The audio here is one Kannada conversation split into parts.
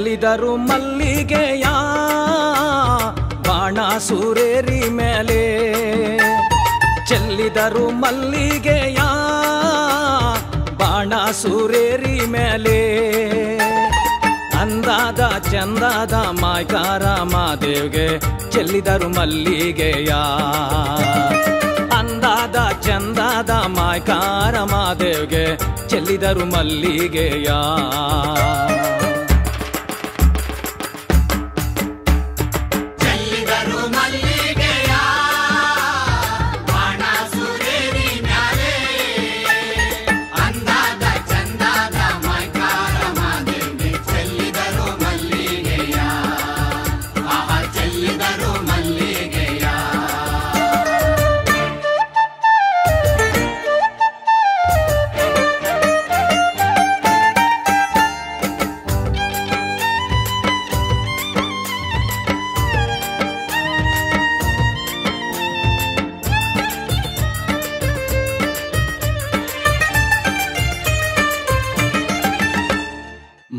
ಚೆಲ್ಲಿದರು ಮಲ್ಲಿಗೆಯ ಬಾಣ ಸೂರೇರಿ ಮೇಲೆ ಚೆಲ್ಲಿದರು ಮಲ್ಲಿಗೆಯ ಬಾಣ ಸೂರೇರಿ ಮೇಲೆ ಅಂದಾದ ಚಂದಾದ ಮಾಯ್ಕಾರ ಮಾದೇವ್ಗೆ ಚೆಲ್ಲಿದರು ಮಲ್ಲಿಗೆಯ ಅಂದಾದ ಚಂದಾದ ಮಾಯ್ಕಾರ ಮಾದೇವ್ಗೆ ಚೆಲ್ಲಿದರು ಮಲ್ಲಿಗೆಯ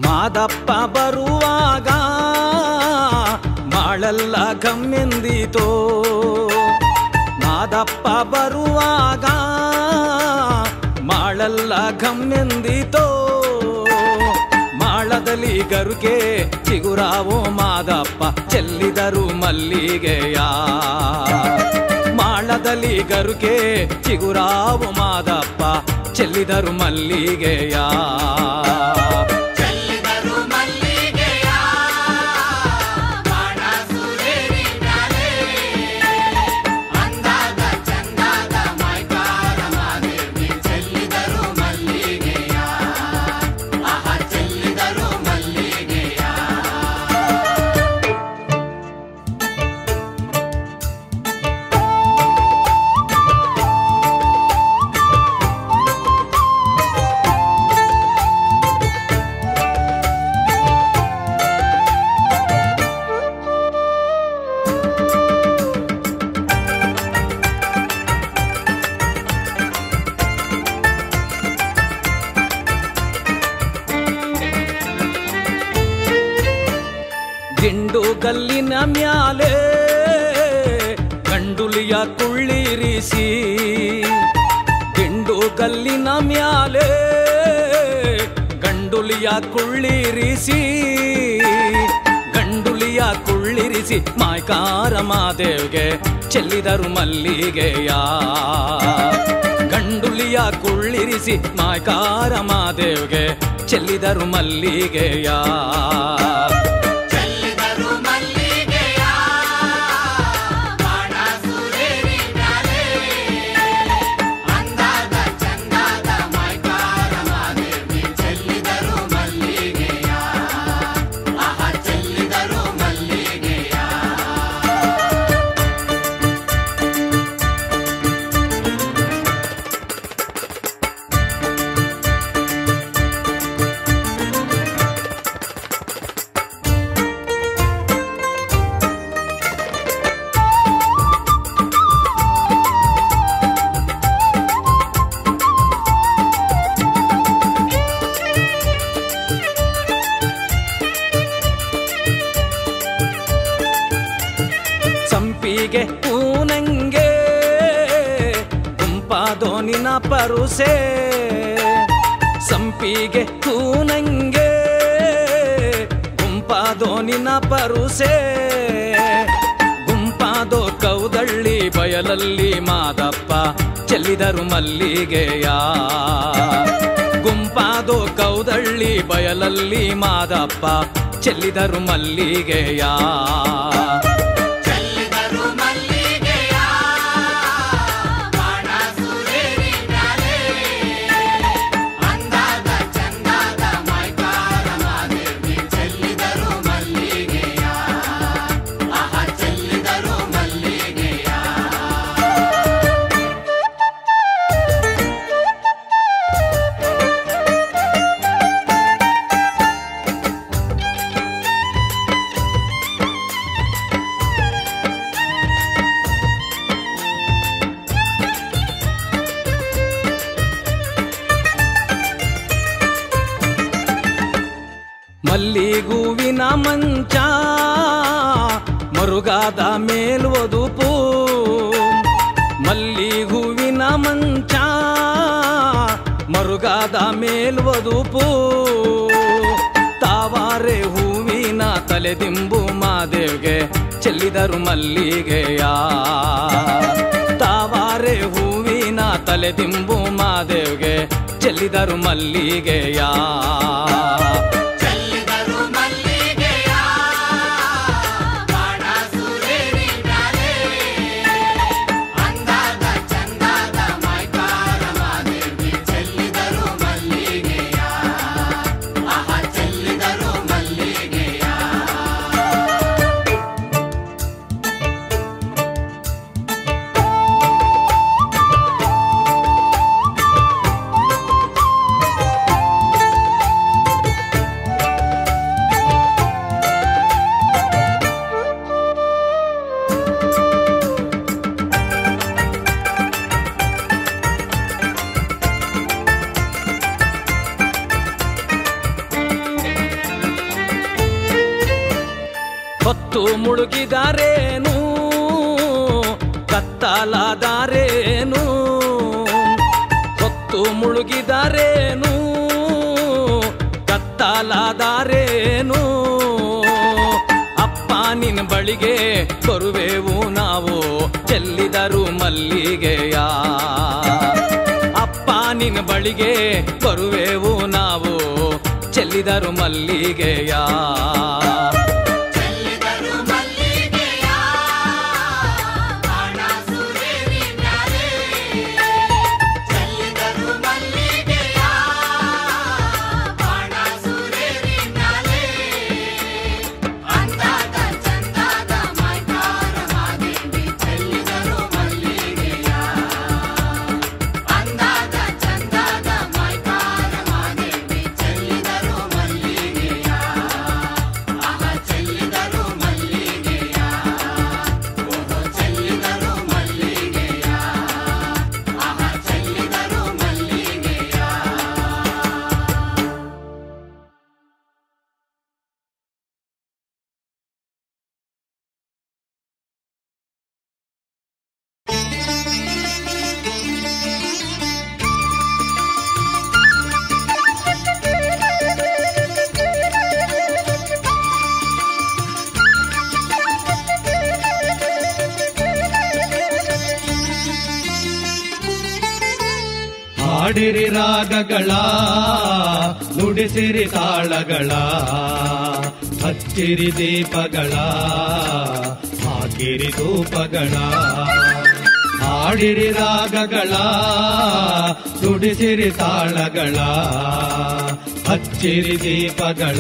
ಮಾದಪ್ಪ ಬರುವಾಗ ಮಾಳೆಲ್ಲ ಕಮ್ಮೆಂದಿತೋ ಮಾದಪ್ಪ ಬರುವಾಗ ಮಾಳೆಲ್ಲ ಕಮ್ಮೆಂದಿತೋ ಮಾಳದಲ್ಲಿ ಗರುಕೆ ಚಿಗುರಾವೋ ಮಾದಪ್ಪ ಚೆಲ್ಲಿದರು ಮಲ್ಲಿಗೆಯ ಮಾಳದಲ್ಲಿ ಗರುಕೆ ಚಿಗುರಾವೋ ಮಾದಪ್ಪ ಚೆಲ್ಲಿದರು ಮಲ್ಲಿಗೆಯ ಗಿಂಡು ಗಲ್ಲಿನ ಮ್ಯಾಲೆ ಗಂಡುಲಿಯ ಕುಳ್ಳಿರಿಸಿ ಗಿಂಡು ಗಲ್ಲಿನ ಮ್ಯಾಲೆ ಗಂಡುಲಿಯ ಕುಳ್ಳಿರಿಸಿ ಗಂಡುಲಿಯ ಕುಳ್ಳಿರಿಸಿ ಮಾಯ್ಕಾರ ಮಾದೇವ್ಗೆ ಚೆಲ್ಲಿದರು ಮಲ್ಲಿಗೆಯ ಗಂಡುಲಿಯ ಕುಳ್ಳಿರಿಸಿ ಮಾಯ್ಕಾರ ಮಾದೇವ್ಗೆ ಚೆಲ್ಲಿದರು ಮಲ್ಲಿಗೆಯ ಸಂಪಿಗೆ ಪೂನಂಗೆ ಗುಂಪಾದೋನಿನ ಪರುಸೆ ಸಂಪಿಗೆ ಪೂನಂಗೆ ಗುಂಪಾದೋನಿನ ಪರುಸೆ ಗುಂಪಾದೋ ಕೌದಳ್ಳಿ ಬಯಲಲ್ಲಿ ಮಾದಪ್ಪ ಚೆಲ್ಲಿದರು ಮಲ್ಲಿಗೆಯ ಗುಂಪಾದೋ ಕೌದಳ್ಳಿ ಬಯಲಲ್ಲಿ ಮಾದಪ್ಪ ಚೆಲ್ಲಿದರು ಮಲ್ಲಿಗೆಯ ಹೂವಿನ ಮಂಚ ಮರುಗಾದ ಮೇಲ್ವದುಪು ಮಲ್ಲಿ ಹೂವಿನ ಮಂಚ ಮರುಗಾದ ಮೇಲ್ವದುಪು ತಾವಾರೆ ಹೂವಿನ ತಲೆದಿಂಬು ಮಾದೇವ್ಗೆ ಚೆಲ್ಲಿದರು ಮಲ್ಲಿಗೆಯ ತಾವಾರೆ ಹೂವಿನ ತಲೆದಿಂಬು ಮಾದೇವ್ಗೆ ಚೆಲ್ಲಿದರು ಮಲ್ಲಿಗೆಯ ಹೊತ್ತು ಮುಳುಗಿದಾರೇನು ಕತ್ತಲಾದಾರೇನು ಹೊತ್ತು ಮುಳುಗಿದಾರೇನು ಕತ್ತಲಾದಾರೇನು ಅಪ್ಪ ನಿನ್ನ ಬಳಿಗೆ ಬರುವೆವು ನಾವು ಚೆಲ್ಲಿದರು ಮಲ್ಲಿಗೆಯ ಅಪ್ಪ ನಿನ್ನ ಬಳಿಗೆ ಬರುವೆವು ನಾವು ಚೆಲ್ಲಿದರು ಮಲ್ಲಿಗೆಯ ಹಾಡಿರಿ ರಾಗಗಳ ನುಡಿಸಿರಿ ತಾಳಗಳ ಹಚ್ಚಿರಿ ದೀಪಗಳ ಹಾಕಿರಿ ಧೂಪಗಳ ಹಾಡಿರಿ ರಾಗಗಳ ನುಡಿಸಿರಿ ತಾಳಗಳ ಹಚ್ಚಿರಿ ದೀಪಗಳ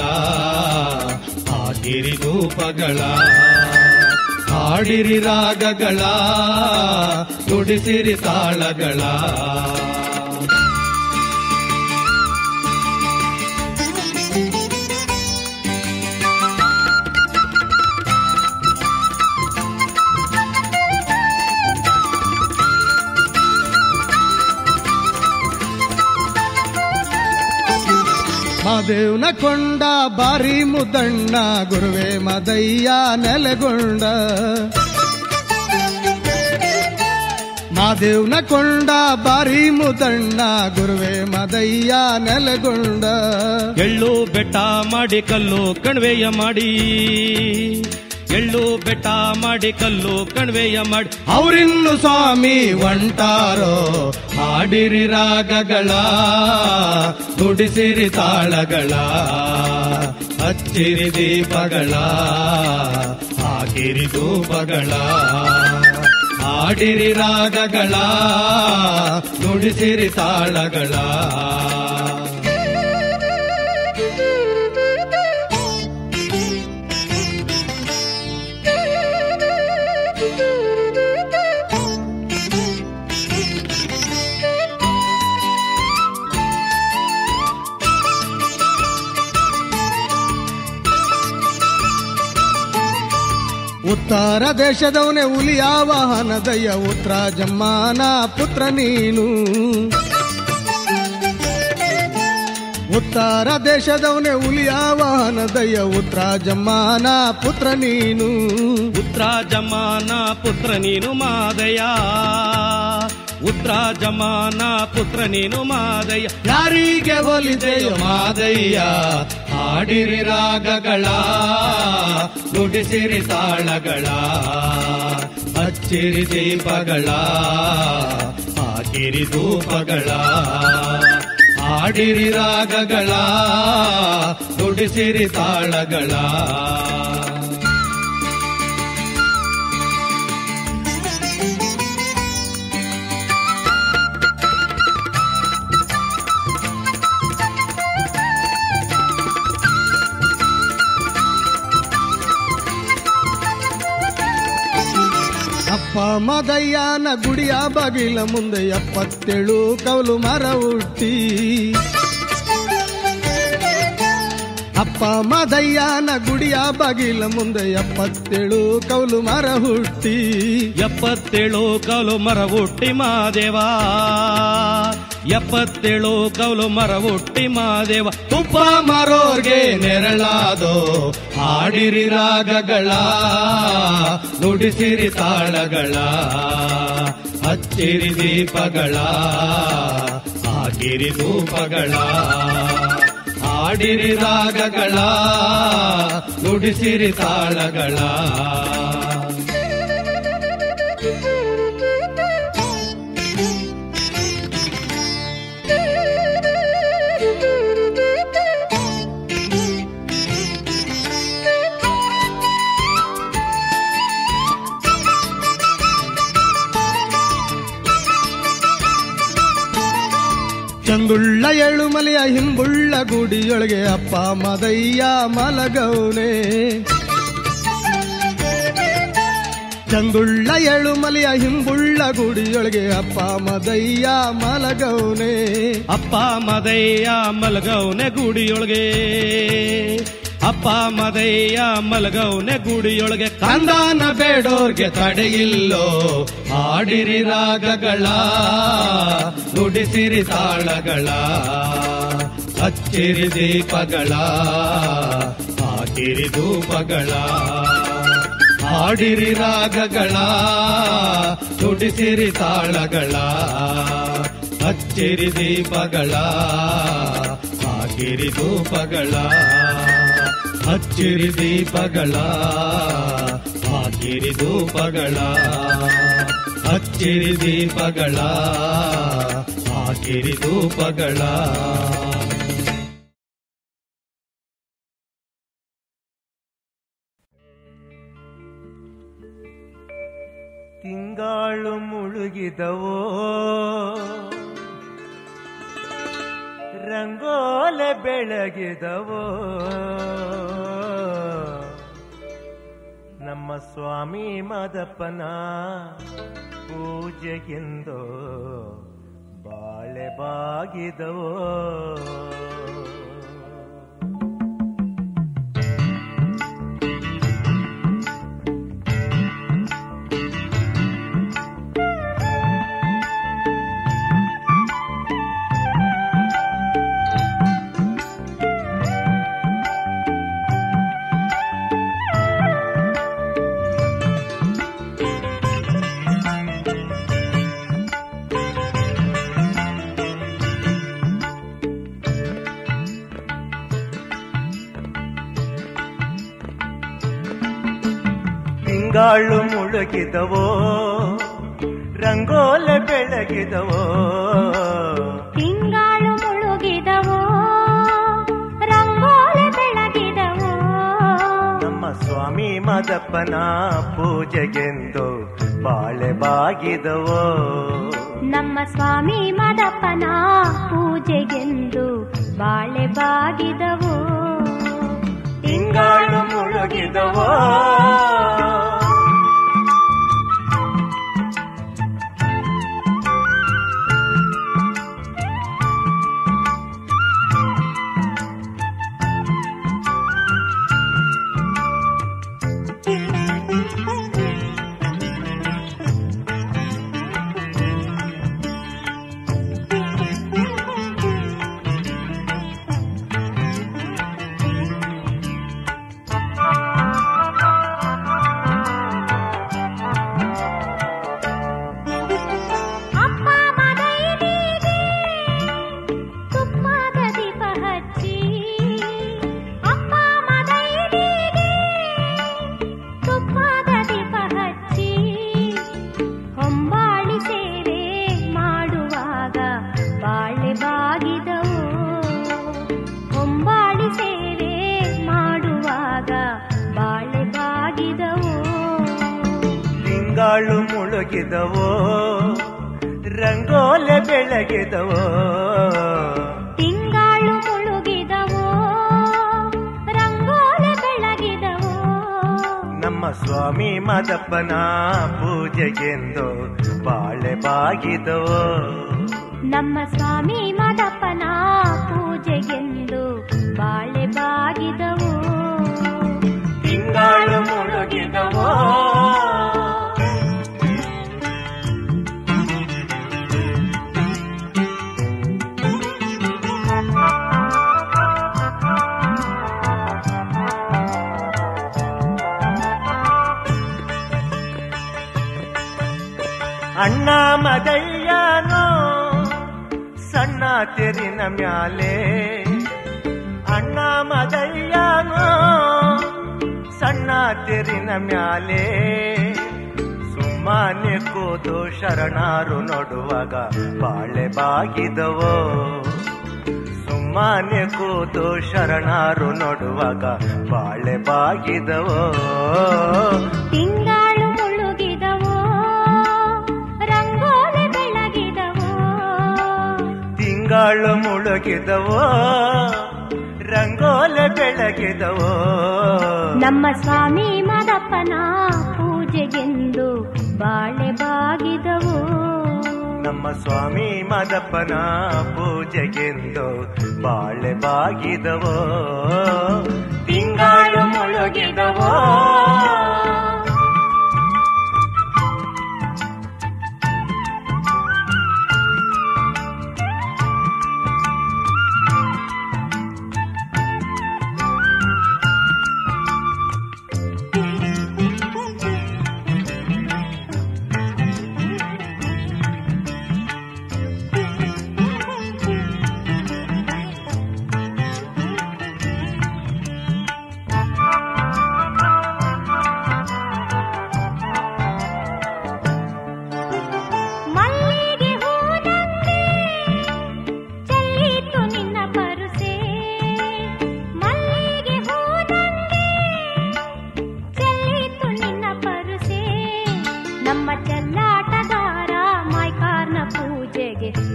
ಹಾಕಿರಿ ಧೂಪಗಳ ಹಾಡಿರಿ ರಾಗಗಳ ನುಡಿಸಿರಿ ತಾಳಗಳ ಮಾದೇವ್ನ ಕೊಂಡ ಬಾರಿ ಮುದ್ದಣ್ಣ ಗುರುವೆ ಮದಯ್ಯ ನೆಲೆಗೊಂಡ ಮಾದೇವ್ನ ಕೊಂಡ ಬಾರಿ ಮುದ್ದಣ್ಣ ಗುರುವೆ ಮದಯ್ಯ ನೆಲೆಗೊಂಡ ಎಳ್ಳು ಬೆಟ್ಟ ಮಾಡಿ ಕಲ್ಲು ಕಣ್ವೆಯ ಮಾಡಿ ಎಳ್ಳು ಬೆಟ್ಟ ಮಾಡಿ ಕಲ್ಲು ಕಣ್ವೆಯ ಮಾಡಿ ಅವರಿನ್ನು ಸ್ವಾಮಿ ಒಂಟಾರೋ ಹಾಡಿರಿ ರಾಗಗಳ ನುಡಿಸಿರಿ ತಾಳಗಳ ಹಚ್ಚಿರಿ ದೀಪಗಳ ಹಾಕಿರಿ ಧೂಪಗಳ ಹಾಡಿರಿ ರಾಗಗಳ ನುಡಿಸಿರಿ ತಾಳಗಳ ಉತ್ತರ ದೇಶದವನೇ ಹುಲಿಯ ವಾಹನದಯ್ಯ ಉತ್ತರ ಜಮ್ಮನ ಪುತ್ರ ನೀನು ಉತ್ತರ ದೇಶದವನೇ ಹುಲಿಯ ವಾಹನದಯ್ಯ ಉತ್ತರ ಜಮ್ಮನ ಪುತ್ರ ನೀನು. ಉತ್ತರ ಜಮ್ಮನ ಪುತ್ರ ನೀನು ಮಾದಯ್ಯ, ಉತ್ತರ ಜಮ್ಮನ ಪುತ್ರ ನೀನು ಮಾದಯ್ಯ. ಯಾರಿಗೆ ಒಲಿದೆಯೋ ಮಾದಯ್ಯ, ಹಾಡಿರಿ ರಾಗಗಳ, ನುಡಿಸಿರಿ ತಾಳಗಳ, ಹಚ್ಚಿರಿ ದೀಪಗಳ, ಹಾಕಿರಿ ಧೂಪಗಳ. ಹಾಡಿರಿ ರಾಗಗಳ, ನುಡಿಸಿರಿ ತಾಳಗಳ. ಅಪ್ಪ ಮದಯ್ಯನ ಗುಡಿಯ ಬಾಗಿಲ ಮುಂದೆ 77 ಕೌಲು ಮರ ಹುಟ್ಟಿ. ಅಪ್ಪ ಮದಯ್ಯನ ಗುಡಿಯ ಬಾಗಿಲ ಮುಂದೆ 77 ಕೌಲು ಮರ ಹುಟ್ಟಿ. 77 ಕೌಲು ಮರ ಹುಟ್ಟಿ ಮಾದೇವ, 77 ಕೌಲು ಮರ ಹುಟ್ಟಿ ಮಾದೇವ. ತುಪ್ಪ ಮರೋರ್ಗೆ ನೆರಳಾದೋ, ಹಾಡಿರಿ ರಾಗಗಳ, ನುಡಿಸಿರಿ ತಾಳಗಳ, ಹಚ್ಚಿರಿ ದೀಪಗಳ, ಹಾಕಿರಿ ಧೂಪಗಳ. ಹಾಡಿರಿ ರಾಗಗಳ, ನುಡಿಸಿರಿ ತಾಳಗಳ. ಚಂಗುಳ್ಳ ಏಳುಮಲೆಯ ಹಿಂಬುಳ್ಳ ಗುಡಿಯೊಳಗೆ ಅಪ್ಪ ಮದಯ್ಯ ಮಲಗೌನೆ. ಚಂಗುಳ್ಳ ಏಳುಮಲೆಯ ಹಿಂಬುಳ್ಳ ಗುಡಿಯೊಳಗೆ ಅಪ್ಪ ಮದಯ್ಯ ಮಲಗೌನೆ. ಅಪ್ಪ ಮದಯ್ಯ ಮಲಗೌನೆ ಗುಡಿಯೊಳಗೆ, ಅಪ್ಪ ಮದಯ್ಯ ಮಲಗೌನೆ ಗುಡಿಯೊಳಗೆ. ಕಂದಾನ ಬೇಡೋರ್ಗೆ ತಡೆಯಿಲ್ಲೋ, ಹಾಡಿರಿ ರಾಗಗಳ, ನುಡಿಸಿರಿ ತಾಳಗಳ, ಹಚ್ಚಿರಿ ದೀಪಗಳ, ಹಾಕಿರಿ ಧೂಪಗಳ. ಹಾಡಿರಿ ರಾಗಗಳ, ನುಡಿಸಿರಿ ತಾಳಗಳ, ಹಚ್ಚಿರಿ ದೀಪಗಳ, ಹಾಕಿರಿ ಧೂಪಗಳ. ಹಚ್ಚಿರಿ ದೀಪಗಳ, ಹಾಕಿರಿ ಧೂಪಗಳ. ಹಚ್ಚಿರಿ ದೀಪಗಳ, ಹಾಕಿರಿ ಧೂಪಗಳ. ತಿಂಗಾಳು ಮುಳುಗಿದವೋ, ರಂಗೋಲೆ ಬೆಳಗಿದವೋ, ನಮ್ಮ ಸ್ವಾಮಿ ಮದಪ್ಪನ ಪೂಜೆಗೆಂದೋ ಬಾಳೆ ಬಾಗಿದವೋ. ತಿಂಗಾಳು ಮುಳುಗಿದವೋ, ರಂಗೋಲೆ ಬೆಳಗಿದವೋ, ತಿಂಗಾಳು ಮುಳುಗಿದವೋ, ರಂಗೋಲೆ ಬೆಳಗಿದವೋ, ನಮ್ಮ ಸ್ವಾಮಿ ಮದಪ್ಪನ ಪೂಜೆಗೆಂದು ಬಾಳೆ ಬಾಗಿದವೋ. ನಮ್ಮ ಸ್ವಾಮಿ ಮದಪ್ಪನ ಪೂಜೆಗೆಂದು ಬಾಳೆ ಬಾಗಿದವೋ. ತಿಂಗಾಳು ಮುಳುಗಿದವೋ, ಬಾಳೆ ಬಾಗಿದವು. ಲಿಂಗಾಳು ಮುಳುಗಿದವೋ ರಂಗೋಲೆ ಬೆಳಗಿದವೋ. ತಿಂಗಾಳು ಮುಳುಗಿದವೋ ರಂಗೋಲೆ ಬೆಳಗಿದವೋ. ನಮ್ಮ ಸ್ವಾಮಿ ಮಾದಪ್ಪನ ಪೂಜೆಗೆಂದು ಬಾಳೆ ಬಾಗಿದವೋ. ನಮ್ಮ ಸ್ವಾಮಿ ಮಾದಪ್ಪನ ಪೂಜೆಗೆಂದು ಬಾಳೆ ಬಾಗಿದವು. ತಿಂಗಾಳು ಮುಳುಗಿದವೋ. ಅಣ್ಣ ಮದಯ್ಯನೋ ಸಣ್ಣ ತೆರಿನ ಮ್ಯಾಲೆ. ಅಣ್ಣ ಮದಯ್ಯನೋ ಸಣ್ಣ ತೆರಿನ ಮ್ಯಾಲೆ. ಸುಮ್ಮನೆ ಕೂತು ಶರಣಾರು ನೋಡುವಾಗ ಬಾಳೆ ಬಾಗಿದವೋ. ಸುಮ್ಮನೆ ಕೂತು ಶರಣಾರು ನೋಡುವಾಗ ಬಾಳೆ ಬಾಗಿದವೋ. ತಿಂಗಾಳು ಮುಳುಗಿದವೋ ರಂಗೋಲೆ ಬೆಳಗಿದವೋ. ತಿಂಗಾಳು ಮುಳುಗಿದವೋ ರಂಗೋಲೆ ಬೆಳಗಿದವೋ. ನಮ್ಮ ಸ್ವಾಮಿ ಮಾದಪ್ಪನ ಪೂಜೆಗೆಂದು ಬಾಳೆ ಬಾಗಿದವು. ನಮ್ಮ ಸ್ವಾಮಿ ಮಾದಪ್ಪನ ಪೂಜೆಗೆಂದು ಬಾಳೆ ಬಾಗಿದವೋ. ತಿಂಗಾಳು ಮುಳುಗಿದವೋ.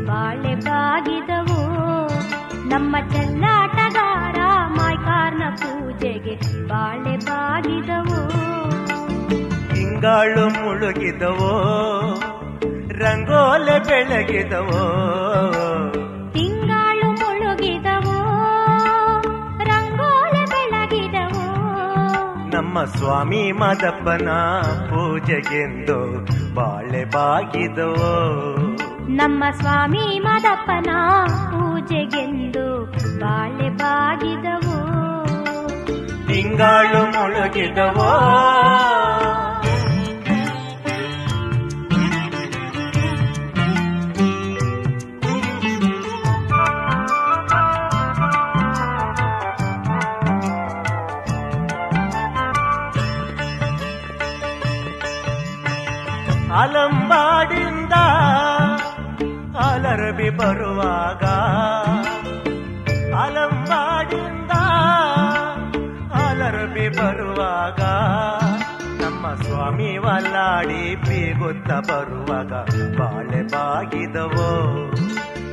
ಬಾಳೆ ಬಾಗಿದವು. ನಮ್ಮ ಚೆಲ್ಲಾಟಗಾರ ಮಾಯ್ಕಾರ್ನ ಪೂಜೆಗೆ ಬಾಳೆ ಬಾಗಿದವು. ತಿಂಗಾಳು ಮುಳುಗಿದವೋ ರಂಗೋಲೆ ಬೆಳಗಿದವೋ. ತಿಂಗಾಳು ಮುಳುಗಿದವೋ ರಂಗೋಲೆ ಬೆಳಗಿದವೋ. ನಮ್ಮ ಸ್ವಾಮಿ ಮಾದಪ್ಪನ ಪೂಜೆಗೆಂದು ಬಾಳೆ ಬಾಗಿದವೋ. ನಮ್ಮ ಸ್ವಾಮಿ ಮಾದಪ್ಪನ ಪೂಜೆಗೆಂದು ಬಾಳೆ ಬಾಗಿದವು. ತಿಂಗಾಳು ಮುಳುಗಿದವೋ. ಅಲಂಬಾಡಿಂದ ಅಲರಬಿ ಬರುವಾಗ. ಅಲಂಬಾಡಿಂದ ಅಲರಬಿ ಬರುವಾಗ. ನಮ್ಮ ಸ್ವಾಮಿ ವಲ್ಲಾಡಿ ಬೀಗುತ್ತ ಬರುವಾಗ ಬಾಳೆ ಬಾಗಿದವೋ.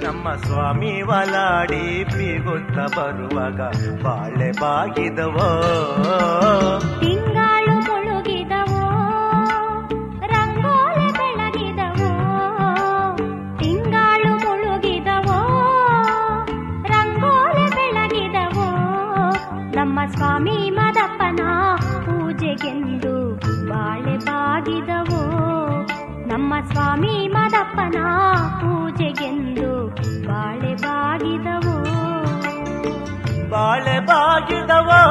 ನಮ್ಮ ಸ್ವಾಮಿ ವಲ್ಲಾಡಿ ಬೀಗುತ್ತ ಬರುವಾಗ ಬಾಳೆ ಬಾಗಿದವೋ. ತಿಂಗಾಳು ಮುಳುಗಿದವೋ ರಂಗೋಲೆ ಬೆಳಗಿದವೋ. ತಿಂಗಾಳು ಮುಳುಗಿದವೋ ರಂಗೋಲೆ ಬೆಳಗಿದವೋ. ನಮ್ಮ ಸ್ವಾಮಿ ಮಾದಪ್ಪನ ಪೂಜೆಗೆಂದು ಬಾಳೆ ಬಾಗಿದವೋ. ನಮ್ಮ ಸ್ವಾಮಿ ಮಾದಪ್ಪನ ಪೂಜೆಗೆಂದು ಬಾಳೆ ಬಾಗಿದವೋ. ಬಾಳೆ ಬಾಗಿದವೋ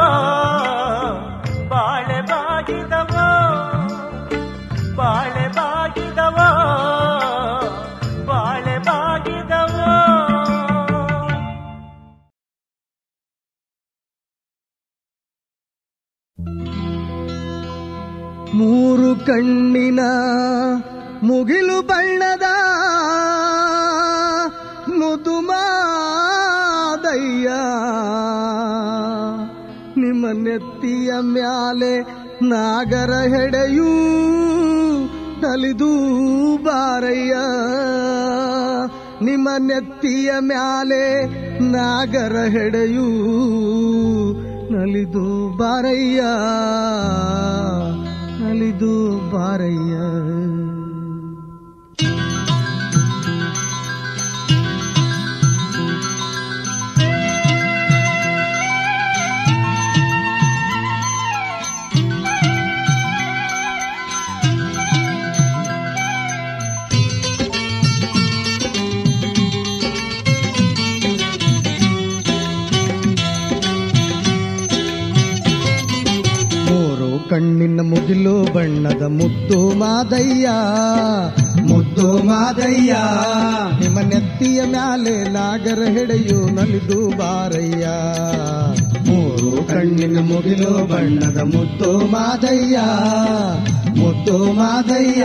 ಬಾಳೆ ಬಾಗಿದವೋ. ಬಾಳೆ ಬಾಗಿದವೋ ಬಾಳೆ ಬಾಗಿದವೋ. ಮೂರು ಕಣ್ಣಿನ ಮುಗಿಲು ಬಣ್ಣದ ಮುದುಮಾದಯ್ಯ ನಿಮ್ಮ ನೆತ್ತಿಯ ಮ್ಯಾಲೆ ನಾಗರ ಹೆಡೆಯೂ ನಲಿದು ಬಾರಯ್ಯ. ನಿಮ್ಮ ನೆತ್ತಿಯ ಮ್ಯಾಲೆ ನಾಗರ ಹೆಡೆಯೂ ನಲಿದು ಬಾರಯ್ಯ, ನಲಿದು ಬಾರಯ್ಯ. ಕಣ್ಣಿನ ಮುಗಿಲು ಬಣ್ಣದ ಮುದ್ದು ಮಾದಯ್ಯ, ಮುದ್ದು ಮಾದಯ್ಯ. ನಿಮ್ಮ ನೆತ್ತಿಯ ಮ್ಯಾಲೆ ನಾಗರ ಹೆಡೆಯು ನಲಿದು ಬಾರಯ್ಯ. ಮೂರು ಕಣ್ಣಿನ ಮುಗಿಲು ಬಣ್ಣದ ಮುದ್ದು ಮಾದಯ್ಯ, ಮುದ್ದು ಮಾದಯ್ಯ.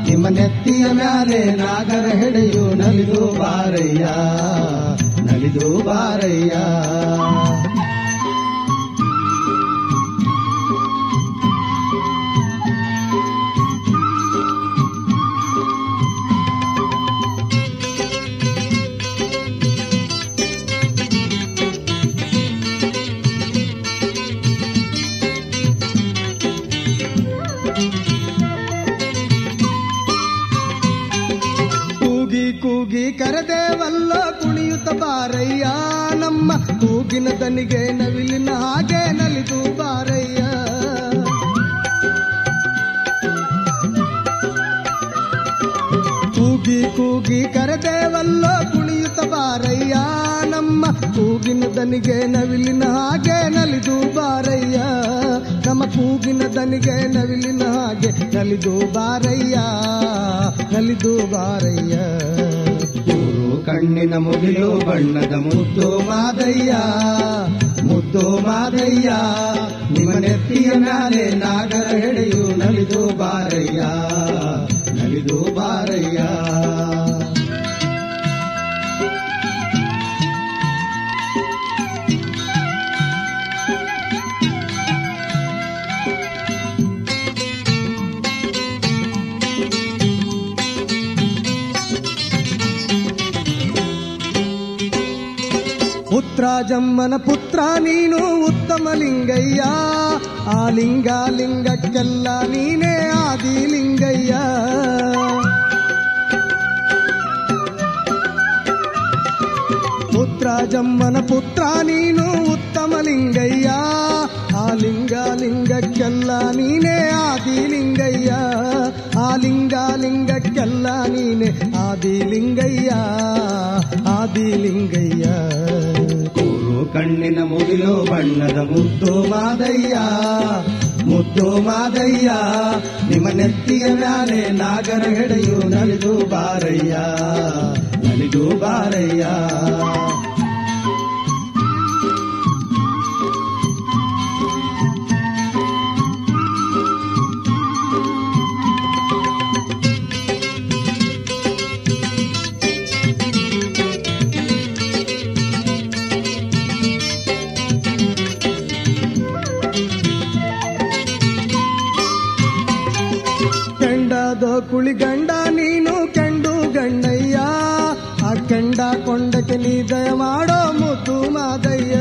ನಿಮ್ಮ ನೆತ್ತಿಯ ಮ್ಯಾಲೆ ನಾಗರ ಹೆಡೆಯು ನಲಿದು ಬಾರಯ್ಯ, ನಲಿದು ಬಾರಯ್ಯ. ಕೂಗಿ ಕರೆದೇವಲ್ಲೋ ಕುಣಿಯುತ್ತ ಬಾರಯ್ಯ. ನಮ್ಮ ಕೂಗಿನ ದನಿಗೆ ನವಿಲಿನ ಹಾಗೆ ನಲಿದು ಬಾರಯ್ಯ. ಕೂಗಿ ಕೂಗಿ ಕರೆದೇವಲ್ಲೋ ಕುಣಿಯುತ್ತ ಬಾರಯ್ಯ. ನಮ್ಮ ಕೂಗಿನ ದನಿಗೆ ನವಿಲಿನ ಹಾಗೆ ನಲಿದು ಬಾರಯ್ಯ. ನಮ್ಮ ಕೂಗಿನ ದನಿಗೆ ನವಿಲಿನ ಹಾಗೆ ನಲಿದು ಬಾರಯ್ಯ, ನಲಿದು ಬಾರಯ್ಯ. ಕಣ್ಣಿನ ಮುಗಿಲು ಬಣ್ಣದ ಮುದ್ದು ಮಾದಯ್ಯ, ಮುದ್ದು ಮಾದಯ್ಯ. ನಿಮ್ಮ ನೆತ್ತಿಯ ಮ್ಯಾಲೆ ನಾಗರ ಹೆಡೆಯು ನಲಿದು ಬಾರಯ್ಯ, ನಲಿದು ಬಾರಯ್ಯ. ಪುತ್ರ ಜಮ್ಮನ ಪುತ್ರ ನೀನು ಉತ್ತಮ ಲಿಂಗಯ್ಯ. ಆ ಲಿಂಗ ಲಿಂಗಕ್ಕೆಲ್ಲ ನೀನೇ ಆದಿ ಲಿಂಗಯ್ಯ. ಪುತ್ರ ಜಮ್ಮನ ಪುತ್ರ ನೀನು ಉತ್ತಮ ಲಿಂಗಯ್ಯ. ಆ ಲಿಂಗ ಲಿಂಗಕ್ಕೆಲ್ಲ ನೀನೇ ಆದಿ ಲಿಂಗಯ್ಯ. ಆ ಲಿಂಗ ಲಿಂಗಕ್ಕೆಲ್ಲ ನೀನೆ ಆದಿ ಲಿಂಗಯ್ಯ, ಆದಿ ಲಿಂಗಯ್ಯ. ಕಣ್ಣಿನ ಮುಗಿಲು ಬಣ್ಣದ ಮುದ್ದು ಮಾದಯ್ಯ, ಮುದ್ದು ಮಾದಯ್ಯ. ನಿಮ್ಮ ನೆತ್ತಿಯ ಮ್ಯಾಲೆ ನಾಗರ ಹೆಡೆಯು ನಲಿದು ಬಾರಯ್ಯ, ನಲಿದು ಬಾರಯ್ಯ. ಕುಳಿಗಂಡ ನೀನು ಕೆಂಡು ಗಂಡಯ್ಯ. ಆ ಕೆಂಡ ಕೊಂಡಕ್ಕೆ ನೀ ದಯ ಮಾಡೋ ಮುದ್ದು ಮಾದಯ್ಯ.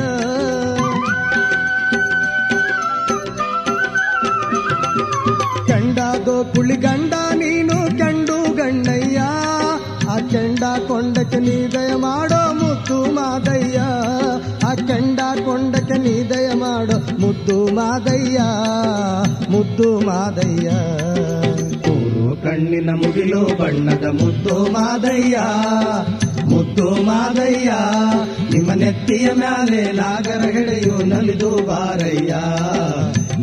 ಕೆಂಡದೋ ಕುಳಿಗಂಡ ನೀನು ಕೆಂಡು ಗಂಡಯ್ಯ. ಆ ಕೆಂಡ ಕೊಂಡಕ್ಕೆ ನೀ ದಯ ಮಾಡೋ ಮುದ್ದು ಮಾದಯ್ಯ. ಆ ಕೆಂಡ ಕೊಂಡಕ್ಕೆ ನೀ ದಯ ಮಾಡೋ ಮುದ್ದು ಮಾದಯ್ಯ, ಮುದ್ದು ಮಾದಯ್ಯ. ಕಣ್ಣಿನ ಮುಗಿಲು ಬಣ್ಣದ ಮುದ್ದು ಮಾದಯ್ಯ, ಮುದ್ದು ಮಾದಯ್ಯ. ನಿಮ್ಮ ನೆತ್ತಿಯ ಮ್ಯಾಲೆ ನಾಗರ ಹೆಡೆಯು ನಲಿದು ಬಾರಯ್ಯ,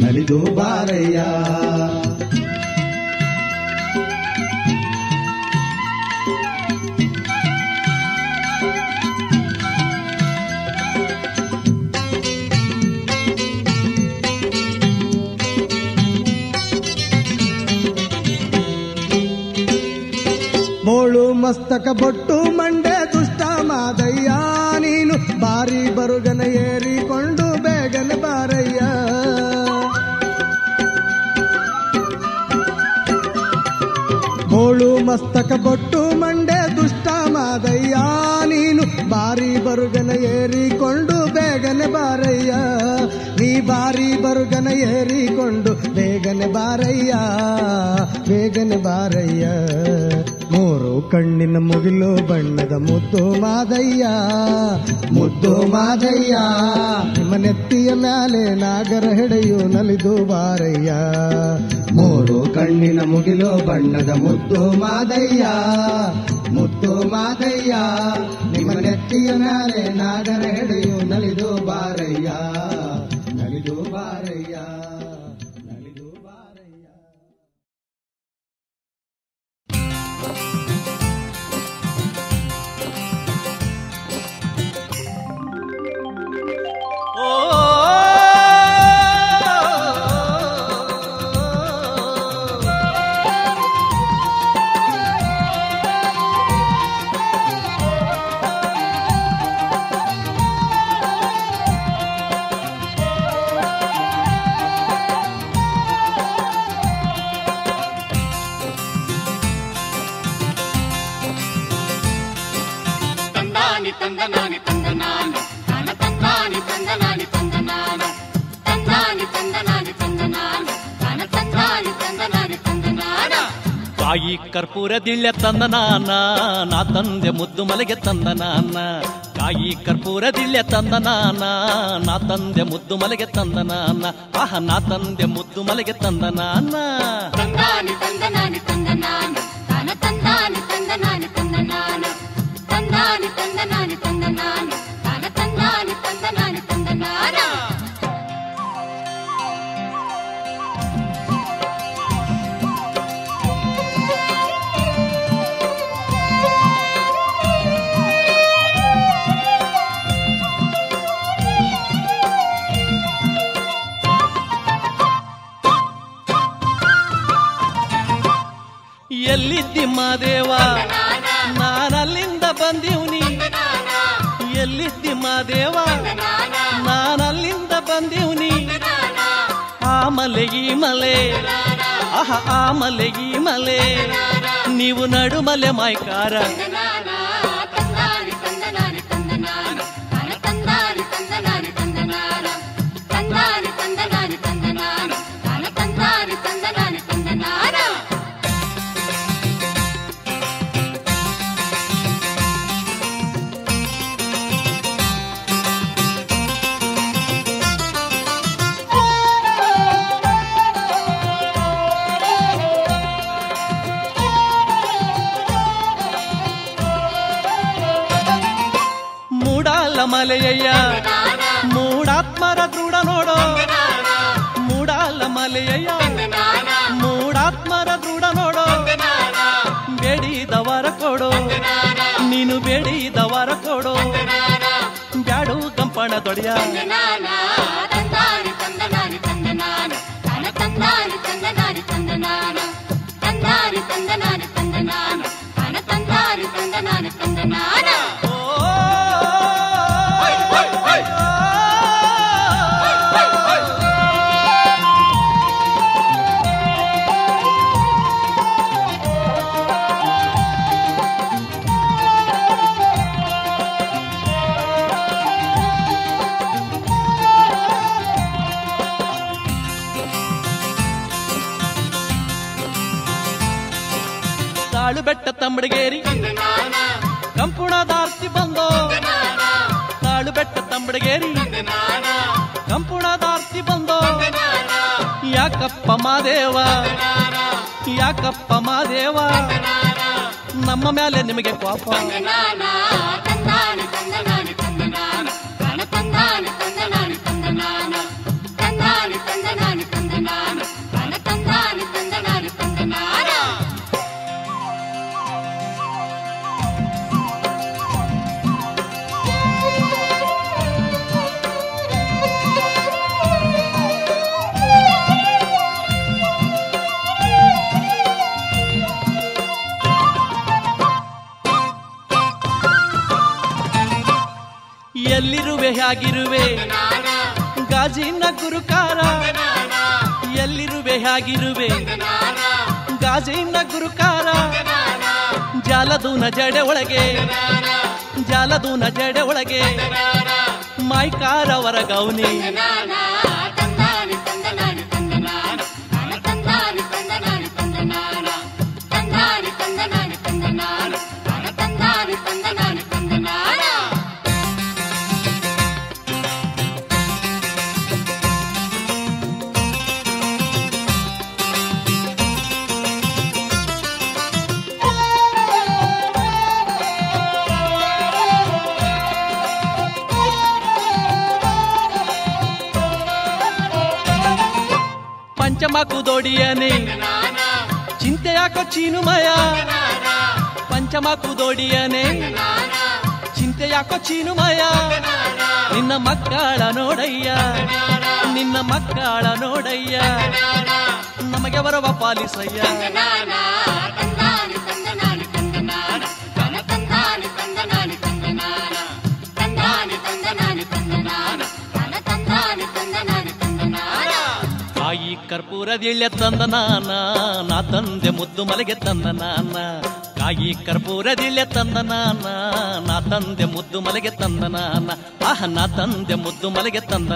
ನಲಿದು ಬಾರಯ್ಯ. ಬೋಳು ಮಸ್ತಕ ಬೊಟ್ಟು ಮಂಡೆ ದುಷ್ಟ ಮಾದಯ್ಯ. ನೀನು ಬಾರಿ ಬರುಗನ ಏರಿಕೊಂಡು ಬೇಗನೆ ಬಾರಯ್ಯ. ಮಸ್ತಕ ಬೊಟ್ಟು ಮಂಡೆ ದುಷ್ಟ ಮಾದಯ್ಯ ನೀನು ಬಾರಿ ಬರುಗನ ಏರಿಕೊಂಡು ಬೇಗನೆ ಬಾರಯ್ಯ ನೀ ಬಾರಿ ಬರುಗನ ಏರಿಕೊಂಡು ಬೇಗನೆ ಬಾರಯ್ಯ ಬೇಗನೆ ಬಾರಯ್ಯ ಮೂರು ಕಣ್ಣಿನ ಮುಗಿಲು ಬಣ್ಣದ ಮುದ್ದು ಮಾದಯ್ಯ ಮುದ್ದು ಮಾದಯ್ಯ ನಿಮ್ಮ ನೆತ್ತಿಯ ಮ್ಯಾಲೆ ನಾಗರ ಹೆಡೆಯು ನಲಿದು ಬಾರಯ್ಯ ಮೂರು ಕಣ್ಣಿನ ಮುಗಿಲು ಬಣ್ಣದ ಮುದ್ದು ಮಾದಯ್ಯ ಮುದ್ದು ಮಾದಯ್ಯ ನಿಮ್ಮ ನೆತ್ತಿಯ ಮ್ಯಾಲೆ ನಾಗರ ಹೆಡೆಯು ನಲಿದು ಬಾರಯ್ಯ ನಲಿದು ಬಾರಯ್ಯ ನಲಿದು ಬಾರಯ್ಯ. ಕಾಯಿ ಕರ್ಪೂರ ದಿಳ್ಳೆ ತಂದ ನಾನ ನಾ ತಂದೆ ಮುದ್ದು ಮಲೆಗೆ ತಂದ ನಾನ ಕಾಯಿ ಕರ್ಪೂರ ದಿಳ್ಳೆ ತಂದ ನಾನ ನಾ ತಂದೆ ಮುದ್ದು ಮಲೆಗೆ ತಂದ ನಾನ ಆಹ ನಾ ತಂದೆ ಮುದ್ದು ಮಲೆಗೆ ತಂದ ನಾನ ತಂದಾನಿ ತಂದನಾನಿ ತಂದನಾನ ತಾನ ತಂದಾನಿ ತಂದನಾನಿ ತಂದನಾನ ತಂದಾನಿ ತಂದನಾನಿ ತಂದನಾನ ತಾನ ತಂದಾನಿ ತಂದನಾನಿ ತಂದನಾನ ಎಲ್ಲಿದ್ದಿ ಮಾದೇವ ನಾನಲ್ಲಿಂದ ಬಂದೀವ್ನಿ ಎಲ್ಲಿದ್ದಿ ಮಾದೇವ ನಾನಲ್ಲಿಂದ ಬಂದೀವ್ನಿ ಆ ಮಲೆ ಈ ಮಲೆ ಆಹ ಆ ಮಲೆ ಈ ಮಲೆ ನೀವು ನಡುಮಲೆ ಮಾಯ್ಕಾರ ತಂದಾನಿ ತಂದನಾನಿ ತಂದನಾನ ತಾನ ತಂದಾನಿ ತಂದನಾನಿ ತಂದನಾನ ತಂದಾನಿ ತಂದನಾನಿ ತಂದನಾನ ತಾನ ತಂದಾನಿ ತಂದನಾನಿ ತಂದನಾನ ಮಲೆಯಯ್ಯ ಮೂಡಾತ್ಮರ ದೃಢ ನೋಡೋ ಮೂಡಾಲ ಮಲೆಯಯ್ಯ ಮೂಡಾತ್ಮರ ದೃಢ ನೋಡೋ ಬೇಡಿದವರ ಕೊಡೋ ನೀನು ಬೇಡಿದವರ ಕೊಡೋ ಬ್ಯಾಡು ಕಂಪಣ ದೊಡೆಯ ತಂದಾನಿ ತಂದನಾನಿ ತಂದನಾನ ತಾನ ತಂದಾನಿ ತಂದನಾನಿ ತಂದನಾನ ತಂದಾನಿ ತಂದನಾನಿ ತಂದನಾನ ತಾನ ತಂದಾನಿ ತಂದನಾನಿ ತಂದನಾನ ತಾಳು ಬೆಟ್ಟ ತಂಬಡಗೇರಿ ಕಂಪುಣದಾರ್ತಿ ಬಂದೋ ತಾಳು ಬೆಟ್ಟ ತಂಬಡಗೇರಿ ಕಂಪುಣದಾರ್ತಿ ಬಂದೋ ಯಾಕಪ್ಪ ಮಾದೇವ ಯಾಕಪ್ಪ ಮಾದೇವ ನಮ್ಮ ಮೇಲೆ ನಿಮಗೆ ಕೋಪ ತಂದಾನಿ ತಂದನಾನಿ ತಂದನಾನ ತಾನ ತಂದಾನಿ ತಂದನಾನಿ ತಂದನಾನ ತಂದಾನಿ ತಂದನಾನಿ ತಂದನಾನ ತಾನ ತಂದಾನಿ ತಂದನಾನಿ ತಂದನಾನ ಎಲ್ಲಿರುವೆ ಹೇಗಿರುವೆ ಗಾಜಿನ ಗುರುಕಾರ ಎಲ್ಲಿರುವೆ ಹೇಗಿರುವೆ ಗಾಜಿನ ಗುರುಕಾರ ಜಾಲದೂನ ಜಡೆ ಒಳಗೆ ಜಾಲದೂನ ಜಡೆ ಒಳಗೆ ಮೈಕಾರವರ ಗೌನಿ ಪಂಚಮಕು ದೋಡಿಯನೆ ಚಿಂತೆ ಯಾಕೋ ಚೀನುಮಯ ಪಂಚಮಕು ದೋಡಿಯನೆ ಚಿಂತೆ ಯಾಕೋ ಚೀನುಮಯ ನಿನ್ನ ಮಕ್ಕಳ ನೋಡಯ್ಯ ನಿನ್ನ ಮಕ್ಕಳ ನೋಡಯ್ಯ ನಮಗೆ ಬರವ ಪಾಲಿಸಯ್ಯ ಕಾಯಿ ಕರ್ಪೂರದಿಳ್ಳೆ ತಂದ ನಾ ತಂದೆ ಮುದ್ದು ಮಲೆಗೆ ತಂದ ಕಾಯಿ ಕರ್ಪೂರದಿಳ್ಳೆ ತಂದ ನಾ ತಂದೆ ಮುದ್ದು ಮಲೆಗೆ ತಂದ ನಾ ತಂದೆ ಮುದ್ದು ಮಲೆಗೆ ತಂದ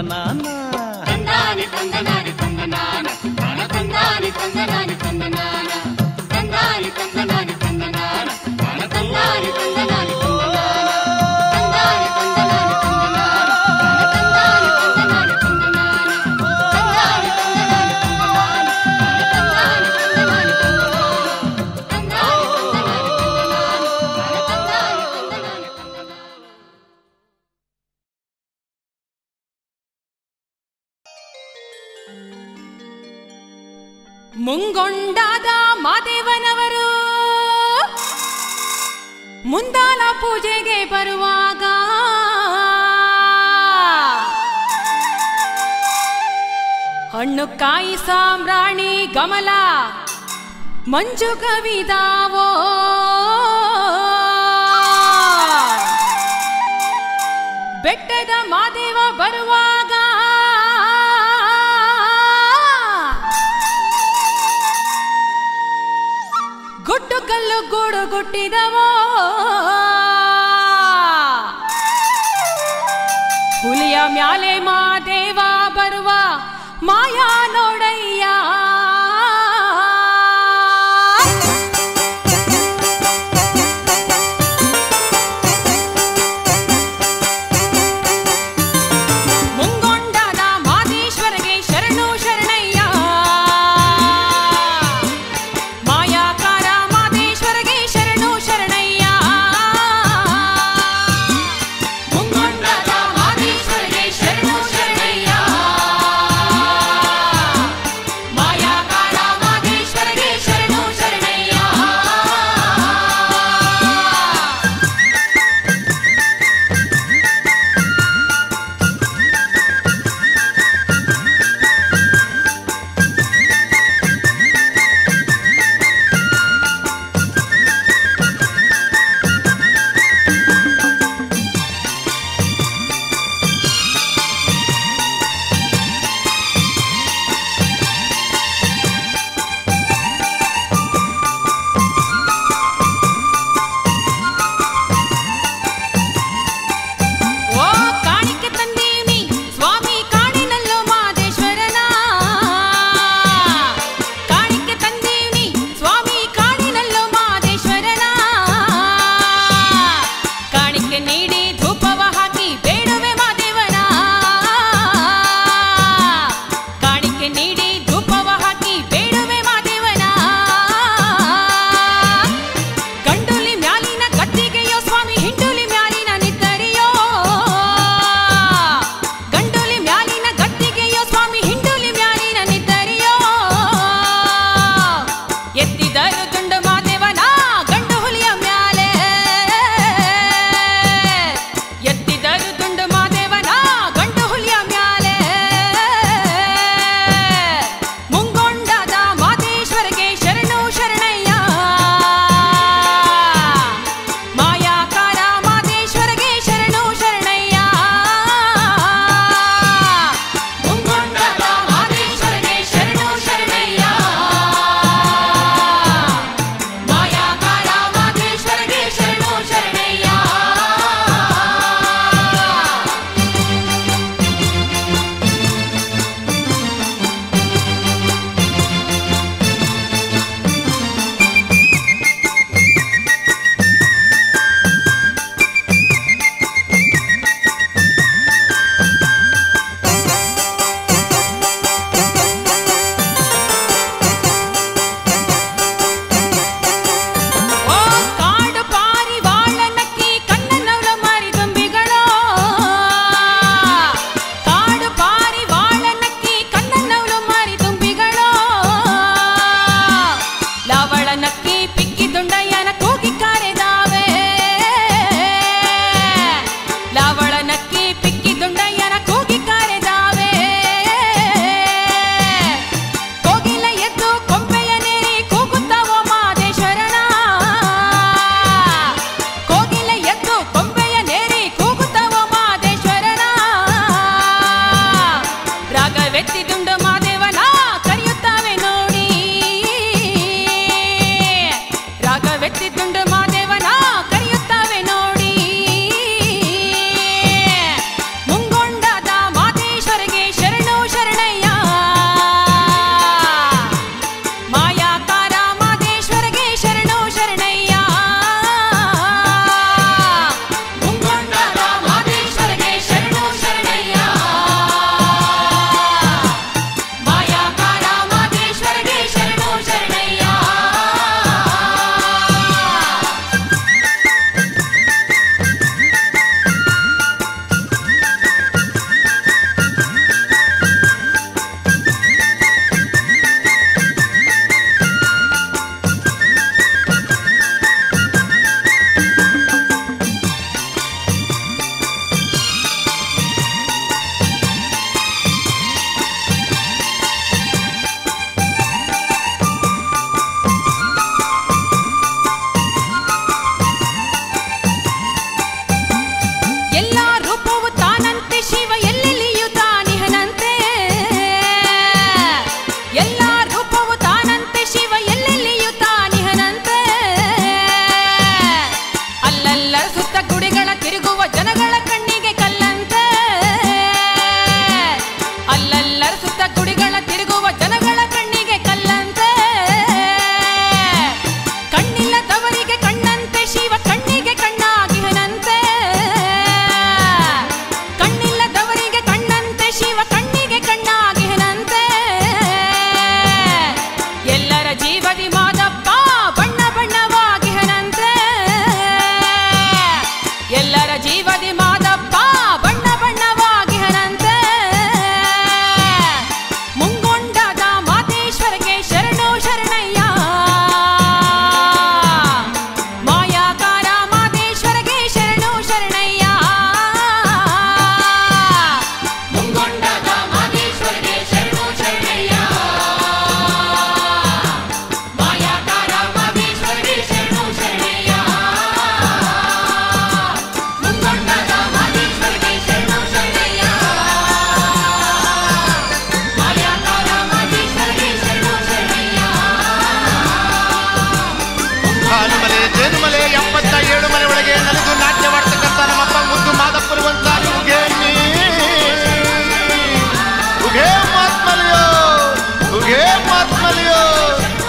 ಮುಂಗೊಂಡಾದ ಮಾದೇವನವರು ಮುಂದಾಲ ಪೂಜೆಗೆ ಬರುವಾಗ ಹಣ್ಣು ಕಾಯಿ ಸಾಂಬ್ರಾಣಿ ಗಮಲ ಮಂಜು ಕವಿದಾವೋ ಬೆಟ್ಟದ ಮಾದೇವ ಬರುವಾಗ ಗುಡ್ಡು ಕಲ್ಲು ಗೂಡು ಗುಟ್ಟಿದವೋ ಹುಲಿಯ ಮ್ಯಾಲೆ ಮಾದೇವ ಬರುವ ಮಾಯಾ ನೋಡಯ್ಯ ಮುಂಗೊಂಡಾದ ಮಾದೇಶ್ವರಗೆ ಶರಣು ಶರಣಯ್ಯ ಮಾಯಾಕಾರ ಮಾದೇಶ್ವರಗೆ ಶರಣು ಶರಣಯ್ಯ ಮುಂಗೊಂಡಾದ ಮಾದೇಶ್ವರಗೆ ಶರಣು ಶರಣಯ್ಯ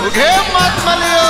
ಉಘೇ ಮಾತ್ಮಲಿಯೋ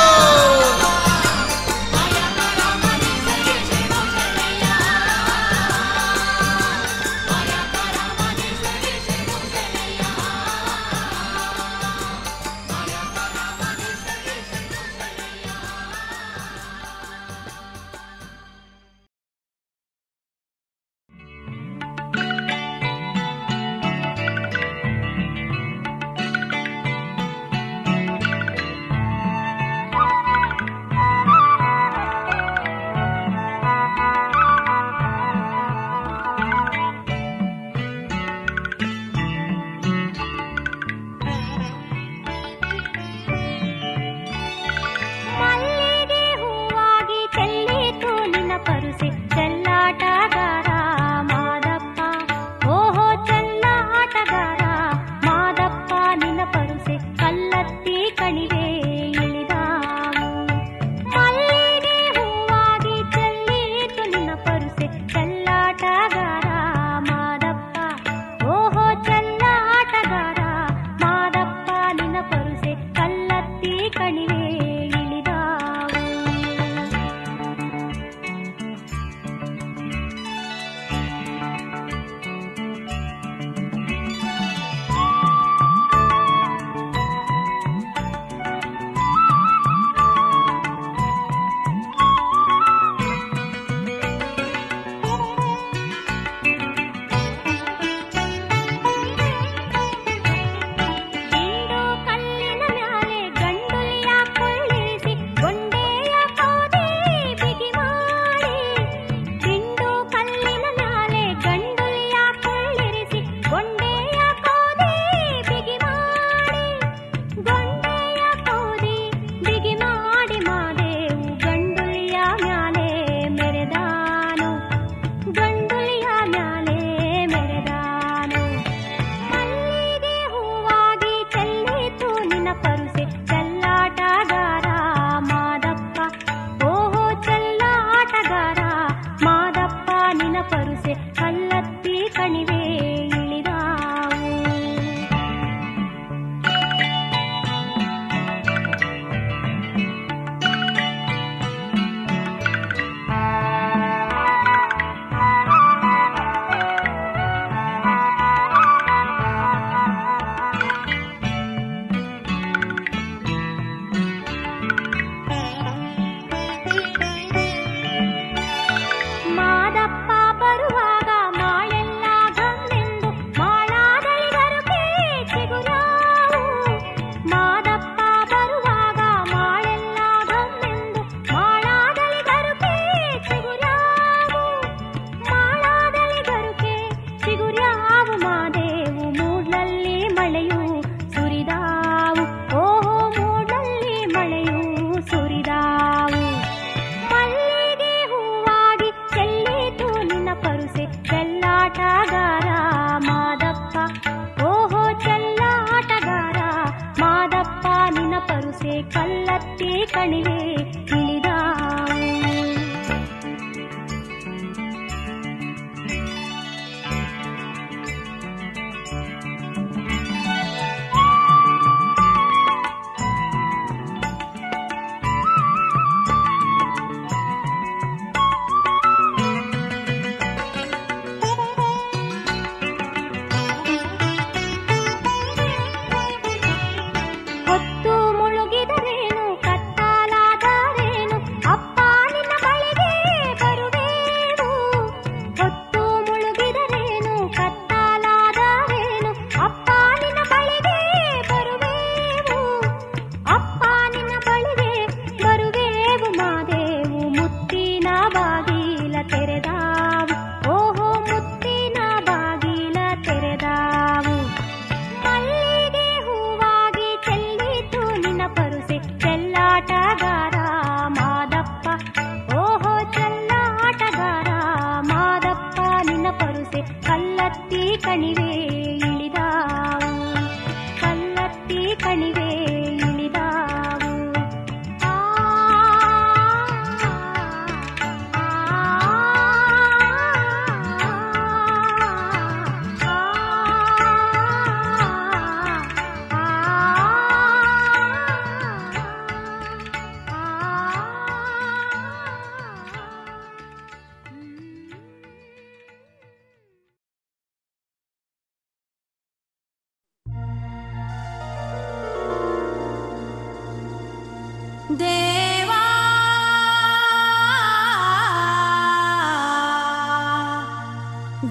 ದೇವಾ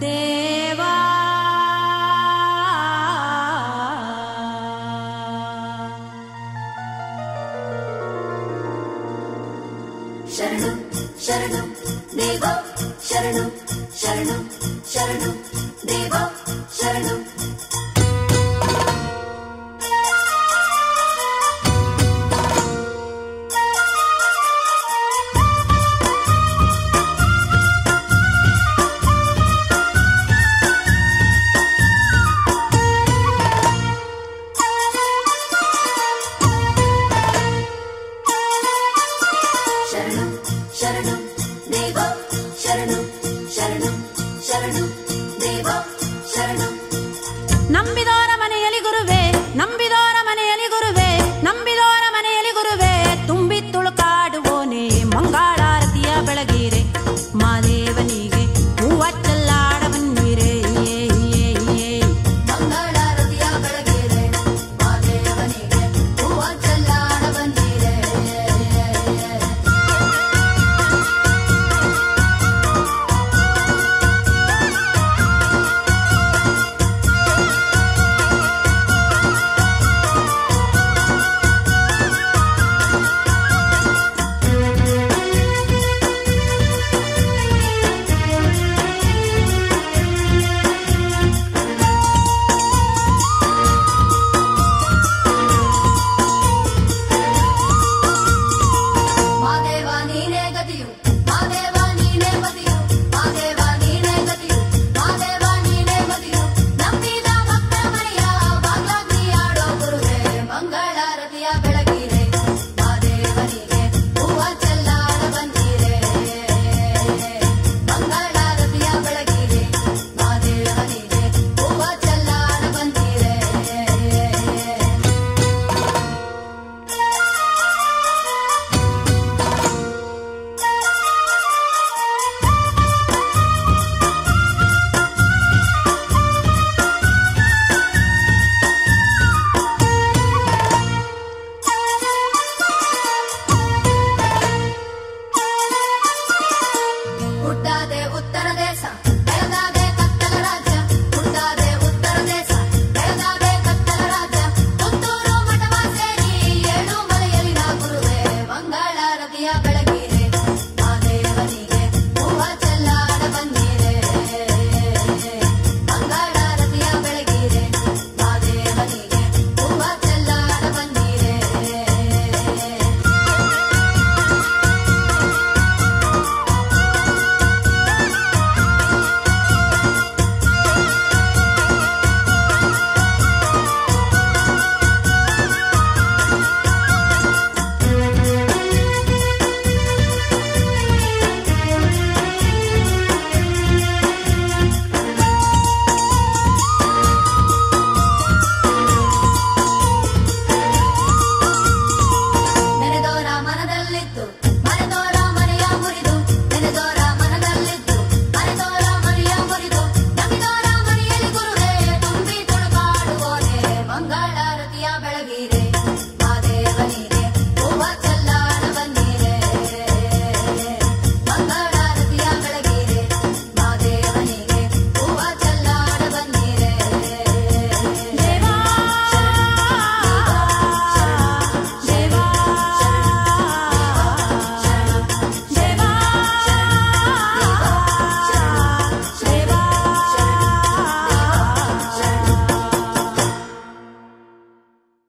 ದೇವಾ ಶರಣು ಶರಣು ದೇವ ಶರಣು ಶರಣು ಶರಣು ದೇವ ಶರಣು